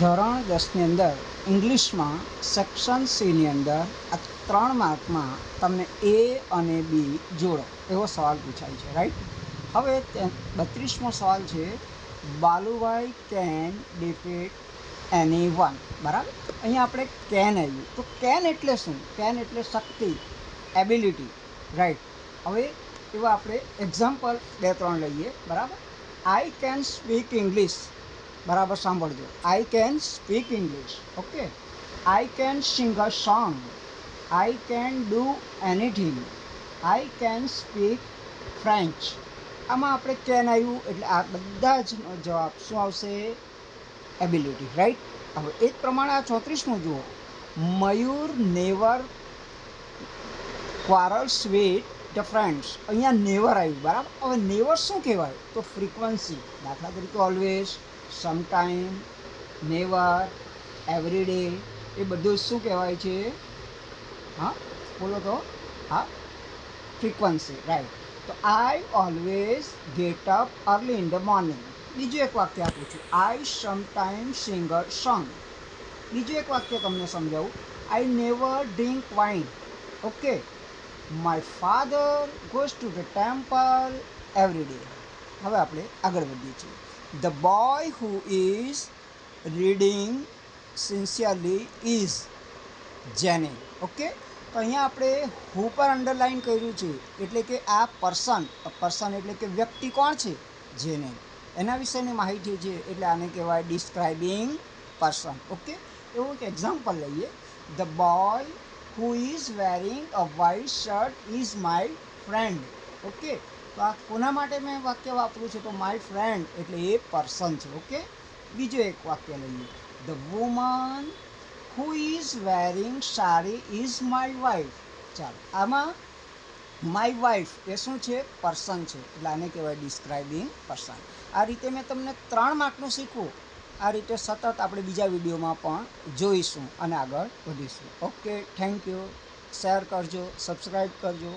ધોરણ 10ની અંદર ઇંગ્લિશમાં સેક્શન સીની અંદર આ 3 માર્કમાં તમને એ અને બી જોડો એવો સવાલ પૂછાય છે, રાઈટ. હવે 32મો સવાલ છે, Balubhai can defeat any one. બરાબર. અહીંયા આપણે કેન આવ્યું તો કેન એટલે શું? કેન એટલે શક્તિ, એબિલિટી, રાઈટ. હવે એવા આપણે એક્ઝામ્પલ 2-3 લઈએ. બરાબર. I can speak English. બરાબર સાંભળજો. I can speak English. Okay. I can sing a song. I can do anything. I can speak French. આમાં આપણે કેન આવ્યું એટલે આ બધા જ જવાબ શું આવશે? Ability, right. હવે એ જ પ્રમાણે આ 34મું જુઓ, મયુર નેવર ક્વારલ્સ વિથ ધ ફ્રેન્ડ્સ. અહીંયા નેવર આવ્યું. બરાબર. હવે નેવર શું કહેવાય? તો ફ્રીક્વન્સી. દાખલા તરીકે always, sometime, never, every day, એ બધું શું કહેવાય છે? હા, બોલો તો. હા, ફ્રીક્વન્સી, રાઈટ. તો I always get up early in the morning. બીજું એક વાક્ય આપું છું, આઈ સમટાઈમ સિંગ અ સોંગ. બીજું એક વાક્ય તમને સમજાવું, I never drink wine. Okay. My father goes to the temple every day. હવે આપણે આગળ વધીએ છીએ. The boy who is reading sincerely is જેની. ઓકે. તો અહીંયા આપણે હુ પર અંડરલાઇન કર્યું છે, એટલે કે આ પર્સન એટલે કે વ્યક્તિ કોણ છે? જેને. એના વિશેની માહિતી છે, એટલે આને કહેવાય ડિસ્ક્રાઇબિંગ પર્સન. ઓકે. એવું એક એક્ઝામ્પલ લઈએ, the boy who is wearing a white shirt is my friend. Okay. તો આ કોના માટે મેં વાક્ય વાપર્યું છે? તો માય ફ્રેન્ડ એટલે એ પર્સન છે. ઓકે. બીજું એક વાક્ય લઈએ, the woman who is wearing sari is my wife. ચાલો, આમાં માય વાઇફ એ શું છે? પર્સન છે, એટલે આને કહેવાય ડિસ્ક્રાઇબિંગ પર્સન. આ રીતે મેં તમને 3 માર્કનું શીખવું. આ રીતે સતત આપણે બીજા વિડીયોમાં પણ જોઈશું અને આગળ વધીશું. Okay, thank you. શેર કરજો, સબસ્ક્રાઈબ કરજો.